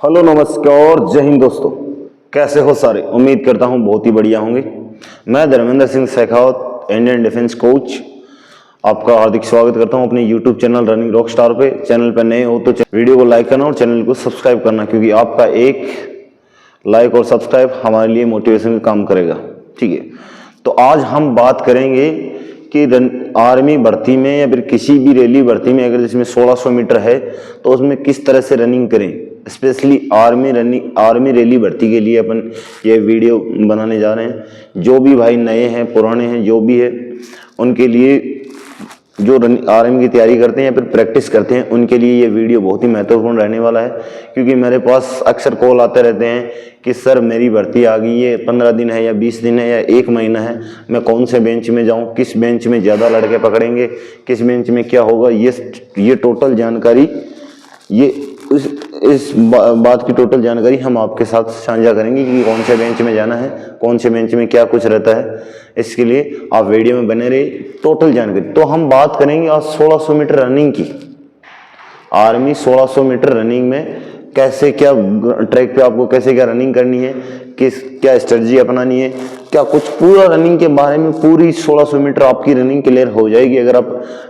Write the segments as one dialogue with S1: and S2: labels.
S1: Hello नमस्कार जय हिंद दोस्तों, कैसे हो सारे। उम्मीद करता हूं बहुत ही बढ़िया होंगे। मैं Dharmendra Singh Shekhawat, Indian defence coach, आपका हार्दिक स्वागत करता हूं अपने YouTube channel running rock star पे। चैनल पर नए हो तो वीडियो को लाइक करना और चैनल को सब्सक्राइब करना, क्योंकि आपका एक लाइक और सब्सक्राइब हमारे लिए मोटिवेशन का काम करेगा। ठीक है, तो आज हम बात करेंगे कि आर्मी भर्ती में या फिर किसी भी रैली भर्ती में अगर जिसमें 1600 मीटर है तो उसमें किस तरह से रनिंग करें। स्पेशली आर्मी रैली भर्ती के लिए अपन ये वीडियो बनाने जा रहे हैं। जो भी भाई नए हैं, पुराने हैं, जो भी है, उनके लिए, जो आर्मी की तैयारी करते हैं या फिर प्रैक्टिस करते हैं, उनके लिए ये वीडियो बहुत ही महत्वपूर्ण रहने वाला है। क्योंकि मेरे पास अक्सर कॉल आते रहते हैं कि सर मेरी भर्ती आ गई है, 15 दिन है या 20 दिन है या 1 महीना है, मैं कौन से बेंच में जाऊं, किस बेंच में ज़्यादा लड़के पकड़ेंगे, किस बेंच में क्या होगा। ये टोटल जानकारी, इस बात की टोटल जानकारी हम आपके साथ साझा करेंगे कि कौन से बेंच में जाना है, कौन से बेंच में क्या कुछ रहता है। इसके लिए आप वीडियो में बने रहिए, टोटल जानकारी। तो हम बात करेंगे आज 1600 मीटर रनिंग की। आर्मी 1600 मीटर रनिंग में कैसे क्या ट्रैक पे आपको कैसे क्या रनिंग करनी है, क्या स्ट्रेटजी अपनानी है, क्या कुछ पूरा रनिंग के बारे में पूरी 1600 मीटर आपकी रनिंग क्लियर हो जाएगी। अगर आप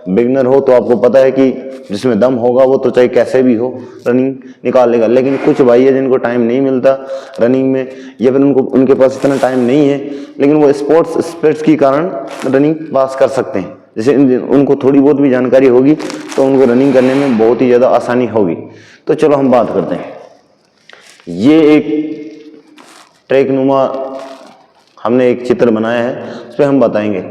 S1: बिगनर हो तो आपको पता है कि जिसमें दम होगा वो तो चाहे कैसे भी हो रनिंग निकाल लेगा। लेकिन कुछ भाई है जिनको टाइम नहीं मिलता रनिंग में, या फिर उनके पास इतना टाइम नहीं है, लेकिन वो स्पोर्ट्स के कारण रनिंग पास कर सकते हैं। जैसे उनको थोड़ी बहुत भी जानकारी होगी तो उनको रनिंग करने में बहुत ही ज़्यादा आसानी होगी। तो चलो हम बात करते हैं। ये एक ट्रैक नुमा हमने एक चित्र बनाया है, उस पर हम बताएंगे।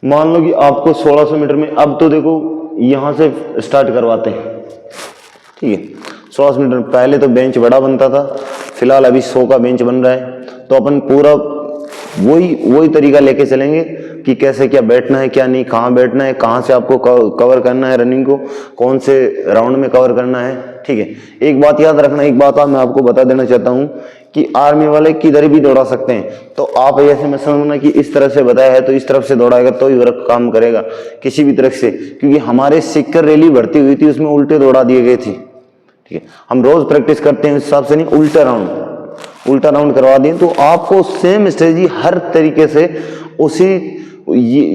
S1: मान लो कि आपको 1600 मीटर में, अब तो देखो यहाँ से स्टार्ट करवाते हैं। ठीक है, 1600 मीटर पहले तो बेंच बड़ा बनता था, फिलहाल अभी 100 का बेंच बन रहा है। तो अपन पूरा वही तरीका लेके चलेंगे कि कैसे क्या बैठना है, क्या नहीं, कहाँ बैठना है, कहाँ से आपको कवर करना है रनिंग को, कौन से राउंड में कवर करना है। ठीक है, एक बात याद रखना, एक बात मैं आपको बता देना चाहता हूँ कि आर्मी वाले किधर भी दौड़ा सकते हैं। तो आप ऐसे मत समझना कि इस तरफ से बताया है तो इस तरफ से दौड़ाएगा तो ही वर्क काम करेगा, किसी भी तरफ से। क्योंकि हमारे सिक्कर रैली भर्ती हुई थी, उसमें उल्टे दौड़ा दिए गए थे। ठीक है, हम रोज प्रैक्टिस करते हैं उस हिसाब से नहीं, उल्टा राउंड करवा दिए। तो आपको सेम स्ट्रेटजी हर तरीके से उसी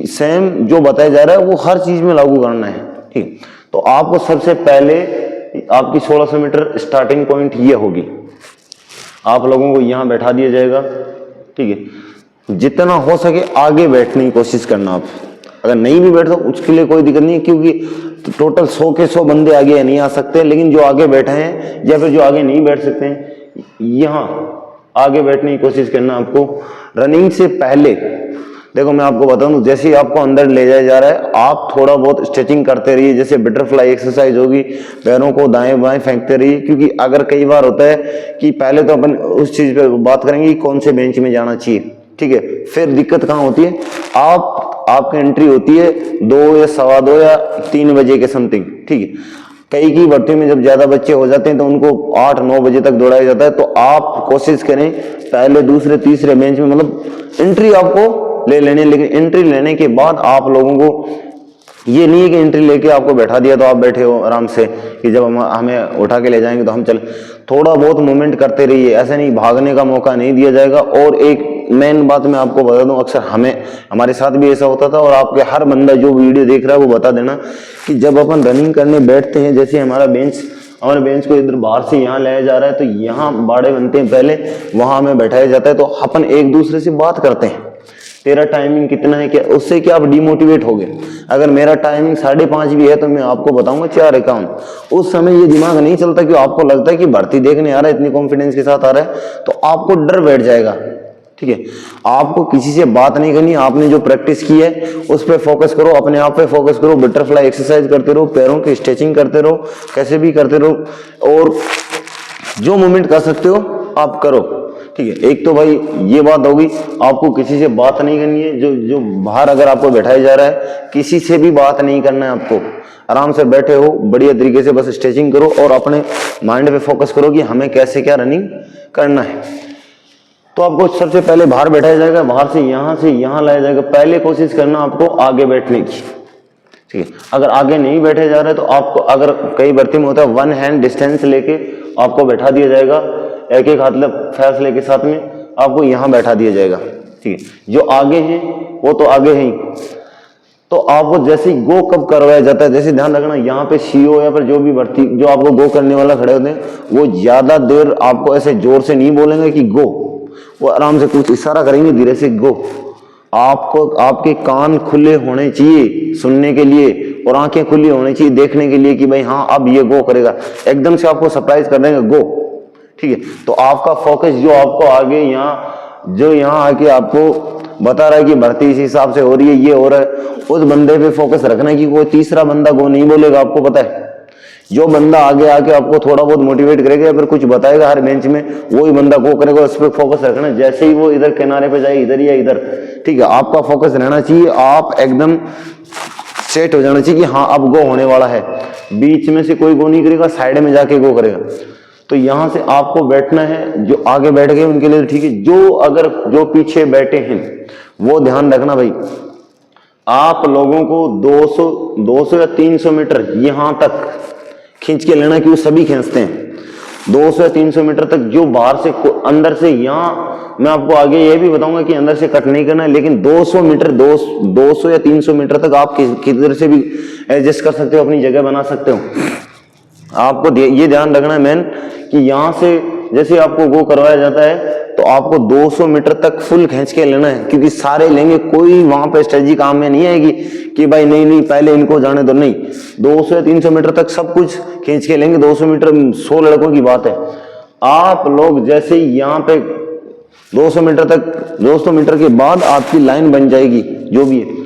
S1: सेम जो बताया जा रहा है वो हर चीज में लागू करना है। ठीक, तो आपको सबसे पहले आपकी 1600 मीटर स्टार्टिंग पॉइंट ये होगी। आप लोगों को यहां बैठा दिया जाएगा। ठीक है, जितना हो सके आगे बैठने की कोशिश करना। आप अगर नहीं भी बैठ सकते उसके लिए कोई दिक्कत नहीं है, क्योंकि टोटल 100 के 100 बंदे आगे नहीं आ सकते। लेकिन जो आगे बैठे हैं या फिर जो आगे नहीं बैठ सकते हैं, यहां आगे बैठने की कोशिश करना। आपको रनिंग से पहले देखो मैं आपको बता दूं, जैसे ही आपको अंदर ले जाया जा रहा है, आप थोड़ा बहुत स्ट्रेचिंग करते रहिए। जैसे बटरफ्लाई एक्सरसाइज होगी, पैरों को दाएं बाएं फेंकते रहिए। क्योंकि अगर कई बार होता है कि पहले तो अपन उस चीज पे बात करेंगे कि कौन से बेंच में जाना चाहिए। ठीक है, फिर दिक्कत कहाँ होती है, आपकी एंट्री होती है 2 या 2:15 या 3 बजे के समथिंग। ठीक है, कई की भर्ती में जब ज्यादा बच्चे हो जाते हैं तो उनको 8-9 बजे तक दौड़ाया जाता है। तो आप कोशिश करें पहले दूसरे तीसरे बेंच में, मतलब एंट्री आपको ले लेने। लेकिन एंट्री लेने के बाद आप लोगों को ये नहीं है कि एंट्री लेके आपको बैठा दिया तो आप बैठे हो आराम से कि जब हमें उठा के ले जाएंगे तो हम चले। थोड़ा बहुत मूवमेंट करते रहिए, ऐसे नहीं, भागने का मौका नहीं दिया जाएगा। और एक मेन बात मैं आपको बता दूं, अक्सर हमारे साथ भी ऐसा होता था, और आपके हर बंदा जो वीडियो देख रहा है वो बता देना कि जब अपन रनिंग करने बैठते हैं, जैसे हमारे बेंच को इधर बाहर से यहाँ लाया जा रहा है तो यहाँ बाड़े बनते हैं, पहले वहां हमें बैठाया जाता है। तो अपन एक दूसरे से बात करते हैं, तेरा टाइमिंग कितना है, क्या, उससे क्या आप डिमोटिवेट हो गए। अगर मेरा टाइमिंग 5:30 भी है तो मैं आपको बताऊंगा 4:51। उस समय ये दिमाग नहीं चलता कि आपको लगता है कि भर्ती देखने आ रहा है, इतनी कॉन्फिडेंस के साथ आ रहा है, तो आपको डर बैठ जाएगा। ठीक है, आपको किसी से बात नहीं करनी, आपने जो प्रैक्टिस की है उस पर फोकस करो, अपने आप पे फोकस करो, बटरफ्लाई एक्सरसाइज करते रहो, पैरों की स्ट्रेचिंग करते रहो, कैसे भी करते रहो, और जो मूवमेंट कर सकते हो आप करो। ठीक है, एक तो भाई ये बात होगी, आपको किसी से बात नहीं करनी है। जो बाहर अगर आपको बैठाया जा रहा है, किसी से भी बात नहीं करना है आपको। आराम से बैठे हो, बढ़िया तरीके से बस स्ट्रेचिंग करो और अपने माइंड पे फोकस करो कि हमें कैसे क्या रनिंग करना है। तो आपको सबसे पहले बाहर बैठाया जाएगा, बाहर से यहाँ लाया जाएगा। पहले कोशिश करना आपको आगे बैठने की। ठीक है। अगर आगे नहीं बैठे जा रहे तो आपको, अगर कई भर्ती में होता है 1 हैंड डिस्टेंस लेके आपको बैठा दिया जाएगा, एक एक हाथ फैसले के साथ में आपको यहाँ बैठा दिया जाएगा, ठीक है। जो आगे हैं वो तो आगे हैं, तो आपको जैसे ही गो कब करवाया जाता है, जैसे ध्यान रखना यहाँ पे सीओ या फिर जो भी भर्ती जो आपको गो करने वाला खड़े होते हैं वो ज्यादा देर आपको ऐसे जोर से नहीं बोलेंगे कि गो, वो आराम से कुछ इशारा करेंगे धीरे से गो। आपको आपके कान खुले होने चाहिए सुनने के लिए और आंखें खुली होनी चाहिए देखने के लिए कि भाई हाँ अब ये गो करेगा, एकदम से आपको सरप्राइज कर देंगे गो, ठीक है। तो आपका फोकस जो आपको आगे यहाँ आके आपको बता रहा है कि भर्ती इस हिसाब से हो रही है, ये हो रहा है, उस बंदे पे फोकस रखना कि कोई तीसरा बंदा गो नहीं बोलेगा। आपको पता है जो बंदा आगे आके आपको थोड़ा बहुत मोटिवेट करेगा या फिर कुछ बताएगा हर बेंच में, वही बंदा गो करेगा, उस पर फोकस रखना। जैसे ही वो इधर किनारे पे जाए इधर या इधर, ठीक है, आपका फोकस रहना चाहिए, आप एकदम सेट हो जाना चाहिए कि हाँ अब गो होने वाला है। बीच में से कोई गो नहीं करेगा, साइड में जाके गो करेगा। तो यहां से आपको बैठना है, जो आगे बैठ गए उनके लिए ठीक है, जो पीछे बैठे हैं वो ध्यान रखना भाई, आप लोगों को 200 या 300 मीटर यहां तक खींच के लेना, कि वो सभी खींचते हैं 200 या 300 मीटर तक। जो बाहर से अंदर से, यहाँ मैं आपको आगे ये भी बताऊंगा कि अंदर से कट नहीं करना है, लेकिन 200 या 300 मीटर तक आप किधर से भी एडजस्ट कर सकते हो, अपनी जगह बना सकते हो। आपको ये ध्यान रखना है मेन कि यहां से जैसे आपको गो करवाया जाता है तो आपको 200 मीटर तक फुल खींच के लेना है, क्योंकि सारे लेंगे, कोई वहां पे स्ट्रेटजी काम में नहीं आएगी कि भाई नहीं पहले इनको जाने दो, नहीं। 200 या 300 मीटर तक सब कुछ खींच के लेंगे। 200 मीटर 100 लड़कों की बात है। आप लोग जैसे यहाँ पे 200 मीटर के बाद आपकी लाइन बन जाएगी जो भी है।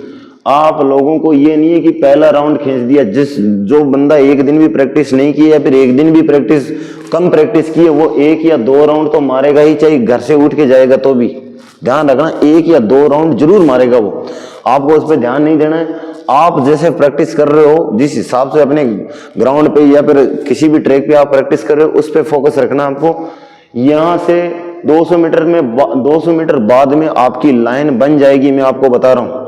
S1: आप लोगों को ये नहीं है कि पहला राउंड खींच दिया, जो बंदा एक दिन भी प्रैक्टिस नहीं की या फिर एक दिन भी कम प्रैक्टिस की है, वो 1 या 2 राउंड तो मारेगा ही, चाहे घर से उठ के जाएगा तो भी। ध्यान रखना 1 या 2 राउंड जरूर मारेगा वो, आपको उस पर ध्यान नहीं देना है। आप जैसे प्रैक्टिस कर रहे हो, जिस हिसाब से अपने ग्राउंड पे या फिर किसी भी ट्रैक पे आप प्रैक्टिस कर रहे हो, उस पर फोकस रखना आपको। यहां से 200 मीटर बाद में आपकी लाइन बन जाएगी, मैं आपको बता रहा हूं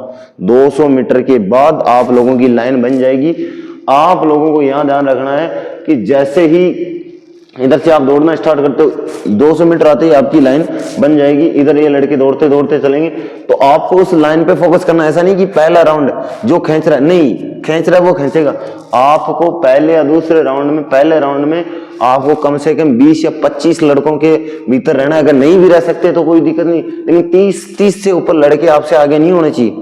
S1: 200 मीटर के बाद आप लोगों की लाइन बन जाएगी। आप लोगों को यहां ध्यान रखना है कि जैसे ही इधर से आप दौड़ना स्टार्ट करते हो, 200 मीटर आते ही आपकी लाइन बन जाएगी। इधर ये लड़के दौड़ते दौड़ते चलेंगे, तो आपको उस लाइन पे फोकस करना। ऐसा नहीं कि पहला राउंड जो खींच रहा है, नहीं खींच रहा है वो खींचेगा। आपको पहले या दूसरे राउंड में, पहले राउंड में आपको कम से कम 20 या 25 लड़कों के भीतर रहना है। अगर नहीं भी रह सकते तो कोई दिक्कत नहीं, लेकिन 30 से ऊपर लड़के आपसे आगे नहीं होने चाहिए,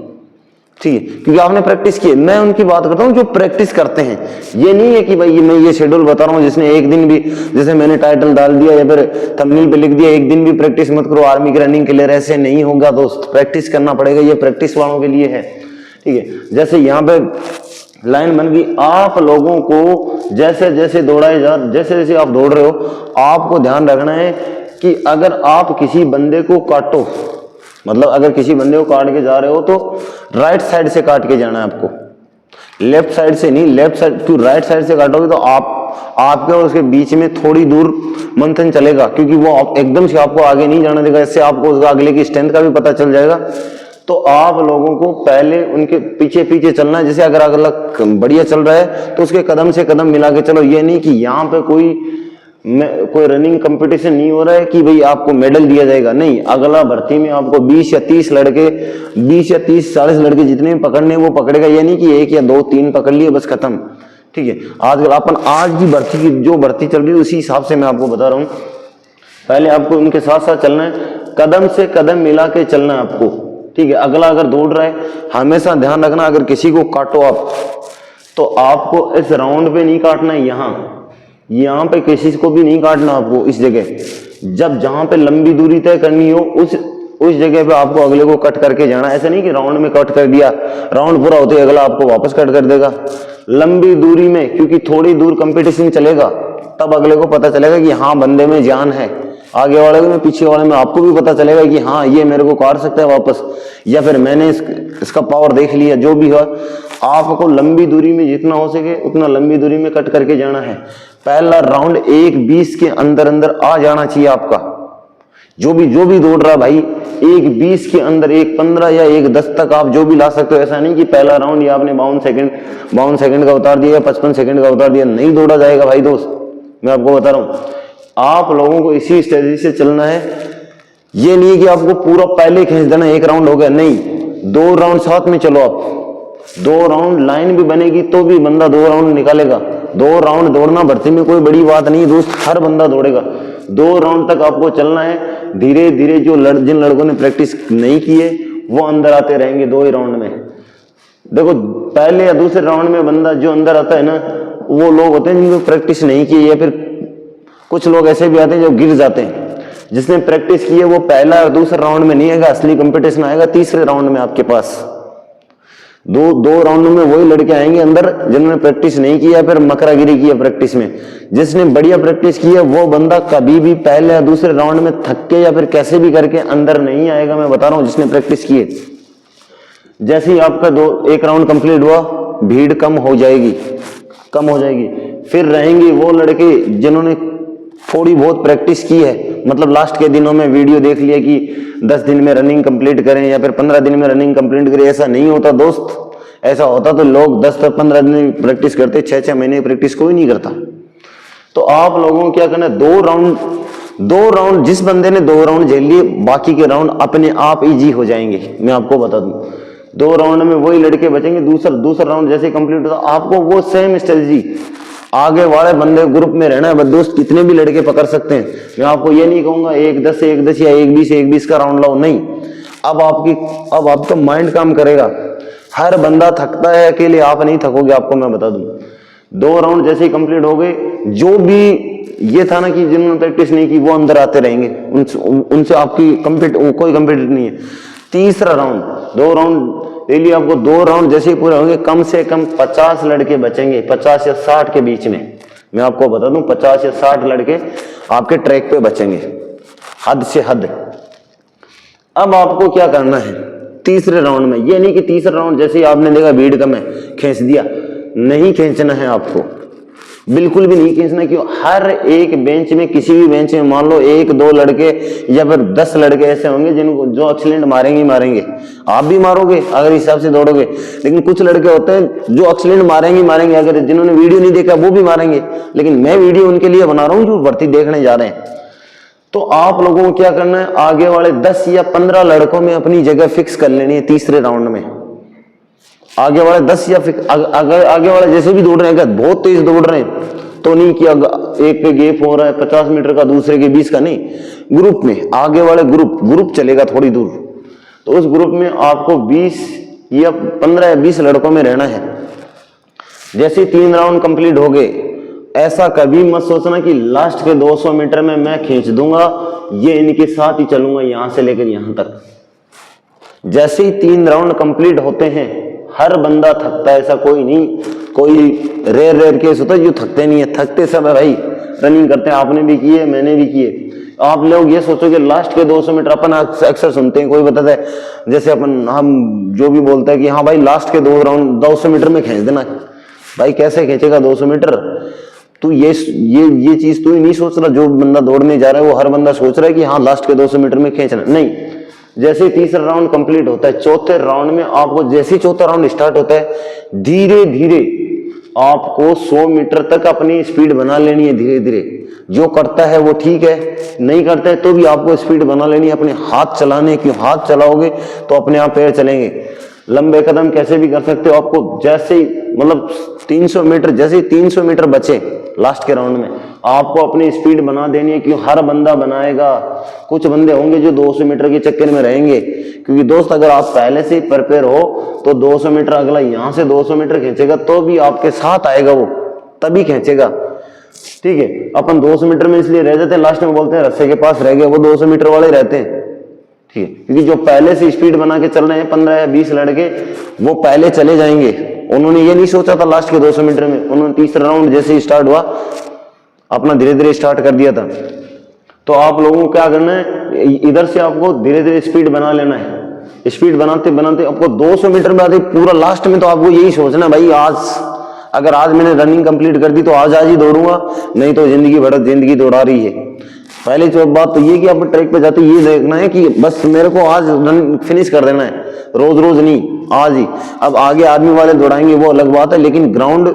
S1: ठीक है, क्योंकि आपने प्रैक्टिस की है। मैं उनकी बात करता हूं जो प्रैक्टिस करते हैं। ये नहीं है कि भाई मैं ये शेड्यूल बता रहा हूं जिसने एक दिन भी, जैसे मैंने टाइटल डाल दिया या फिर थंबनेल पे लिख दिया, एक दिन भी प्रैक्टिस मत करो आर्मी की रनिंग के लिए, ऐसे नहीं होगा दोस्त। प्रैक्टिस करना पड़ेगा, ये प्रैक्टिस वालों के लिए है, ठीक है। जैसे यहाँ पे लाइन बन गई, आप लोगों को जैसे जैसे दौड़ाए जैसे जैसे आप दौड़ रहे हो, आपको ध्यान रखना है कि अगर आप किसी बंदे को काटो, मतलब अगर किसी बंदे को काट के जा रहे हो तो राइट साइड से काट के जाना है आपको, लेफ्ट साइड से नहीं। Left side to right side से काटोगे तो आपके और उसके बीच में थोड़ी दूर मंथन चलेगा, क्योंकि वो एकदम से आपको आगे नहीं जाने देगा। इससे आपको उसका अगले की स्ट्रेंथ का भी पता चल जाएगा। तो आप लोगों को पहले उनके पीछे पीछे चलना है। जैसे अगर अगला बढ़िया चल रहा है तो उसके कदम से कदम मिला के चलो। ये नहीं कि यहाँ पे कोई रनिंग कंपटीशन नहीं हो रहा है कि भाई आपको मेडल दिया जाएगा, नहीं। अगला भर्ती में आपको 20 या 30 40 लड़के जितने भी पकड़ने वो पकड़ेगा। ये नहीं कि 1 या 2 3 पकड़ लिए बस खत्म, ठीक है। आजकल आज की भर्ती की जो भर्ती चल रही है उसी हिसाब से मैं आपको बता रहा हूँ। पहले आपको उनके साथ साथ चलना है, कदम से कदम मिला के चलना है आपको, ठीक है। अगला अगर दौड़ रहा है, हमेशा ध्यान रखना, अगर किसी को काटो आप तो आपको इस राउंड पे नहीं काटना है, यहाँ पे किसी को भी नहीं काटना आपको। इस जगह जहां पे लंबी दूरी तय करनी हो उस जगह पे आपको अगले को कट करके जाना। ऐसा नहीं कि राउंड में कट कर दिया, राउंड पूरा होते ही अगला आपको वापस कट कर देगा। लंबी दूरी में, क्योंकि थोड़ी दूर कंपटीशन चलेगा, तब अगले को पता चलेगा कि हाँ बंदे में जान है। आगे वाले में, पीछे वाले में आपको भी पता चलेगा कि हाँ ये मेरे को काट सकता है वापस, या फिर मैंने इसका पावर देख लिया। जो भी हो, आपको लंबी दूरी में जितना हो सके उतना लंबी दूरी में कट करके जाना है। पहला राउंड 1:20 के अंदर अंदर आ जाना चाहिए आपका। जो भी दौड़ रहा भाई, 1:20 के अंदर 1:15 या 1:10 तक आप जो भी ला सकते हो। ऐसा नहीं कि पहला राउंड या आपने 52 सेकंड का उतार दिया या 55 सेकंड का उतार दिया, नहीं दौड़ा जाएगा भाई दोस्त, मैं आपको बता रहा हूं। आप लोगों को इसी स्ट्रेटजी से चलना है। ये नहीं कि आपको पूरा पहले खींच देना, 1 राउंड हो गया, नहीं, 2 राउंड साथ में चलो आप। 2 राउंड लाइन भी बनेगी तो भी बंदा 2 राउंड निकालेगा। 2 राउंड दौड़ना भर्ती में कोई बड़ी बात नहीं दोस्त, हर बंदा दौड़ेगा। 2 राउंड तक आपको चलना है। धीरे धीरे जिन लड़कों ने प्रैक्टिस नहीं की है वो अंदर आते रहेंगे 2 ही राउंड में। देखो पहले या दूसरे राउंड में बंदा जो अंदर आता है ना, वो लोग होते हैं जिनको प्रैक्टिस नहीं की, या फिर कुछ लोग ऐसे भी आते हैं जो गिर जाते हैं। जिसने प्रैक्टिस की है वो पहला और दूसरा राउंड में नहीं आएगा, असली कंपटीशन आएगा तीसरे राउंड में आपके पास। दो राउंड में वही लड़के आएंगे अंदर जिन्होंने प्रैक्टिस नहीं की है, फिर मकरागिरी की है प्रैक्टिस में। जिसने बढ़िया प्रैक्टिस की है वो बंदा कभी भी पहले या दूसरे राउंड में थक के या फिर कैसे भी करके अंदर नहीं आएगा, मैं बता रहा हूं, जिसने प्रैक्टिस की है। जैसे ही आपका 1 राउंड कंप्लीट हुआ, भीड़ कम हो जाएगी। फिर रहेंगे वो लड़के जिन्होंने थोड़ी बहुत प्रैक्टिस की है, मतलब लास्ट के दिनों में वीडियो देख लिया कि 10 दिन में रनिंग कंप्लीट करें या फिर 15 दिन में रनिंग कंप्लीट करें। ऐसा नहीं होता दोस्त, ऐसा होता तो लोग 10-15 दिन प्रैक्टिस करते, 6-6 महीने की प्रैक्टिस कोई नहीं करता। तो आप लोगों को क्या करना है, 2 राउंड जिस बंदे ने 2 राउंड झेल लिए, बाकी के राउंड अपने आप इजी हो जाएंगे, मैं आपको बता दूं। 2 राउंड में वही लड़के बचेंगे। दूसरा राउंड जैसे कंप्लीट होता, आपको वो सेम स्ट्रेटजी आगे वाले बंदे ग्रुप में रहना है। बस दोस्त कितने भी लड़के पकड़ सकते हैं, मैं आपको ये नहीं कहूंगा 1:10 या 1:20 का राउंड लाओ, नहीं। अब आपका माइंड काम करेगा। हर बंदा थकता है, अकेले आप नहीं थकोगे, आपको मैं बता दूं। 2 राउंड जैसे ही कंप्लीट हो गए, जो भी ये था ना कि जिन्होंने प्रैक्टिस नहीं की वो अंदर आते रहेंगे, उनसे आपकी कोई कंपीट नहीं है। तीसरा राउंड, 2 राउंड ले लिया आपको, 2 राउंड जैसे ही पूरे होंगे, कम से कम 50 लड़के बचेंगे, 50 या 60 के बीच में, मैं आपको बता दूं 50 या 60 लड़के आपके ट्रैक पे बचेंगे, हद से हद। अब आपको क्या करना है तीसरे राउंड में, ये नहीं कि तीसरा राउंड जैसे ही आपने देखा भीड़ कम है खींच दिया, नहीं खींचना है आपको, बिल्कुल भी नहीं खींचना। क्यों? हर एक बेंच में, किसी भी बेंच में मान लो 1-2 लड़के या फिर 10 लड़के ऐसे होंगे जिनको जो एक्सीलेंट मारेंगे, आप भी मारोगे अगर हिसाब से दौड़ोगे। लेकिन कुछ लड़के होते हैं जो एक्सीलेंट मारेंगे, अगर जिन्होंने वीडियो नहीं देखा वो भी मारेंगे, लेकिन मैं वीडियो उनके लिए बना रहा हूँ जो भर्ती देखने जा रहे हैं। तो आप लोगों को क्या करना है, आगे वाले 10 या 15 लड़कों में अपनी जगह फिक्स कर लेनी है तीसरे राउंड में। आगे वाले 10 या अगर आगे वाले जैसे भी दौड़ रहे हैं, बहुत तेज दौड़ रहे हैं तो नहीं कि एक पे गैप हो रहा है 50 मीटर का, दूसरे के 20 का, नहीं। ग्रुप में आगे वाले ग्रुप चलेगा थोड़ी दूर, तो उस ग्रुप में आपको 20 या 15 या 20 लड़कों में रहना है। जैसे 3 राउंड कंप्लीट हो गए, ऐसा कभी मत सोचना कि लास्ट के 200 मीटर में मैं खींच दूंगा, ये इनके साथ ही चलूंगा यहां से लेकर यहां तक। जैसे ही 3 राउंड कंप्लीट होते हैं, हर बंदा थकता है, ऐसा कोई नहीं, कोई रेयर केस होता है जो थकते नहीं है, थकते सब है भाई, रनिंग करते हैं, आपने भी की है, मैंने भी की है। आप लोग ये सोचोगे लास्ट के 200 मीटर, अपन अक्सर सुनते हैं, कोई बताता है जैसे हम जो भी बोलता है कि हाँ भाई लास्ट के 200 मीटर में खींच देना, भाई कैसे खींचेगा 200 मीटर? तू ये चीज तू ही नहीं सोच रहा, जो बंदा दौड़ने जा रहा है वो हर बंदा सोच रहा है कि हाँ लास्ट के 200 मीटर में खींचना, नहीं। जैसे ही तीसरा राउंड कंप्लीट होता है, चौथे राउंड में आपको, जैसे ही चौथा राउंड स्टार्ट होता है, धीरे धीरे आपको 100 मीटर तक अपनी स्पीड बना लेनी है। धीरे धीरे जो करता है वो ठीक है, नहीं करता है तो भी आपको स्पीड बना लेनी है। अपने हाथ चलाने की, हाथ चलाओगे तो अपने आप पैर चलेंगे। लंबे कदम कैसे भी कर सकते हो, आपको जैसे ही मतलब 300 मीटर, जैसे ही 300 मीटर बचे लास्ट के राउंड में, आपको अपनी स्पीड बना देनी है। क्यों? हर बंदा बनाएगा, कुछ बंदे होंगे जो 200 मीटर के चक्कर में रहेंगे, क्योंकि दोस्त अगर आप पहले से ही प्रिपेयर हो तो 200 मीटर अगला यहां से 200 मीटर खींचेगा तो भी आपके साथ आएगा, वो तभी खींचेगा। ठीक है, अपन 200 मीटर में इसलिए रह जाते हैं, लास्ट में बोलते हैं रस्से के पास रह गए, वो 200 मीटर वाले रहते हैं। ठीक है, क्योंकि जो पहले से स्पीड बना के चल रहे हैं 15 या 20 लड़के, वो पहले चले जाएंगे। उन्होंने ये नहीं सोचा था लास्ट के 200 मीटर में, उन्होंने तीसरा राउंड जैसे ही स्टार्ट हुआ अपना धीरे धीरे स्टार्ट कर दिया था। तो आप लोगों को क्या करना है, इधर से आपको धीरे धीरे स्पीड बना लेना है। स्पीड बनाते बनाते आपको 200 मीटर में आते पूरा लास्ट में, तो आपको यही सोचना भाई आज मैंने रनिंग कंप्लीट कर दी तो आज ही दौड़ूंगा, नहीं तो जिंदगी भर जिंदगी दौड़ा रही है। पहली जो बात तो ये कि आप ट्रैक पे जाते ये देखना है कि बस मेरे को आज रन फिनिश कर देना है, रोज रोज नहीं, आज ही। अब आगे आर्मी वाले दौड़ाएंगे वो अलग बात है, लेकिन ग्राउंड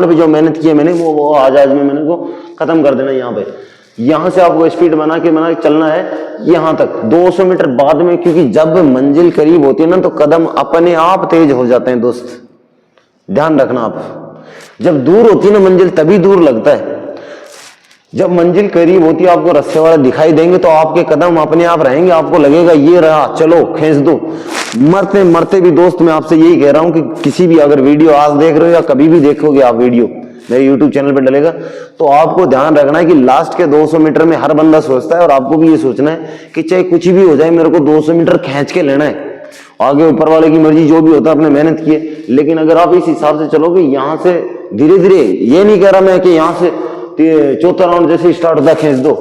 S1: पे जो मेहनत की है मैंने वो आज में मैंने को खत्म कर देना है। यहाँ पे यहाँ से आपको स्पीड बना के चलना है यहाँ तक 200 मीटर बाद में, क्योंकि जब मंजिल करीब होती है ना तो कदम अपने आप तेज हो जाते हैं दोस्त, ध्यान रखना आप। जब दूर होती है ना मंजिल तभी दूर लगता है, जब मंजिल करीब होती है आपको रस्से वाला दिखाई देंगे तो आपके कदम अपने आप रहेंगे, आपको लगेगा ये रहा चलो खींच दो। मरते मरते भी दोस्त मैं आपसे यही कह रहा हूं कि किसी भी अगर वीडियो आज देख रहे हो या कभी भी देखोगे आप वीडियो मेरे YouTube चैनल पे डलेगा, तो आपको ध्यान रखना है कि लास्ट के 200 मीटर में हर बंदा सोचता है, और आपको भी ये सोचना है कि चाहे कुछ भी हो जाए मेरे को 200 मीटर खींच के लेना है, आगे ऊपर वाले की मर्जी जो भी होता है, आपने मेहनत की है। लेकिन अगर आप इस हिसाब से चलोगे यहाँ से धीरे धीरे, ये नहीं कह रहा मैं कि यहाँ से चौथा राउंड जैसे स्टार्ट होता है खींच दो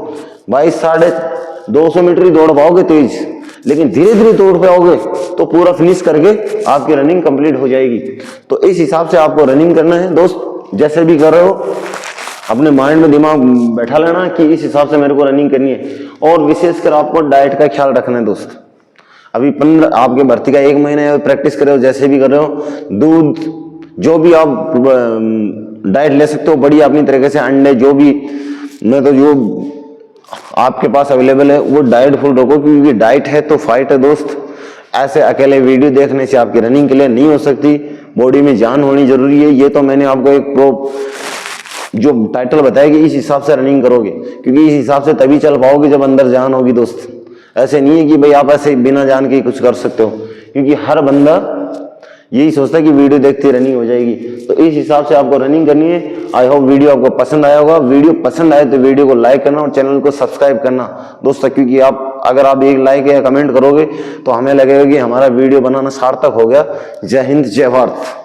S1: भाई, 250 मीटर ही दौड़ पाओगे तेज, लेकिन धीरे धीरे दौड़ पाओगे तो पूरा फिनिश करके आपकी रनिंग कंप्लीट हो जाएगी। तो इस हिसाब से आपको रनिंग करना है दोस्त, जैसे भी कर रहे हो अपने माइंड में दिमाग बैठा लेना कि इस हिसाब से मेरे को रनिंग करनी है। और विशेषकर आपको डाइट का ख्याल रखना है दोस्त। अभी 15 आपके भर्ती का 1 महीना प्रैक्टिस कर रहे हो, जैसे भी कर रहे हो, दूध जो भी आप डाइट ले सकते हो बढ़िया अपनी तरीके से, अंडे जो भी, मैं तो जो आपके पास अवेलेबल है वो डाइट फुल रखो, क्योंकि डाइट है तो फाइट है दोस्त। ऐसे अकेले वीडियो देखने से आपकी रनिंग के लिए नहीं हो सकती, बॉडी में जान होनी जरूरी है। ये तो मैंने आपको एक जो टाइटल बताया कि इस हिसाब से रनिंग करोगे, क्योंकि इस हिसाब से तभी चल पाओगे जब अंदर जान होगी दोस्त। ऐसे नहीं है कि भाई आप ऐसे बिना जान के कुछ कर सकते हो, क्योंकि हर बंदा यही सोचता है कि वीडियो देखते रनिंग हो जाएगी। तो इस हिसाब से आपको रनिंग करनी है। आई होप वीडियो आपको पसंद आया होगा। वीडियो पसंद आए तो वीडियो को लाइक करना और चैनल को सब्सक्राइब करना दोस्तों, क्योंकि अगर आप एक लाइक या कमेंट करोगे तो हमें लगेगा कि हमारा वीडियो बनाना सार्थक हो गया। जय हिंद, जय भारत।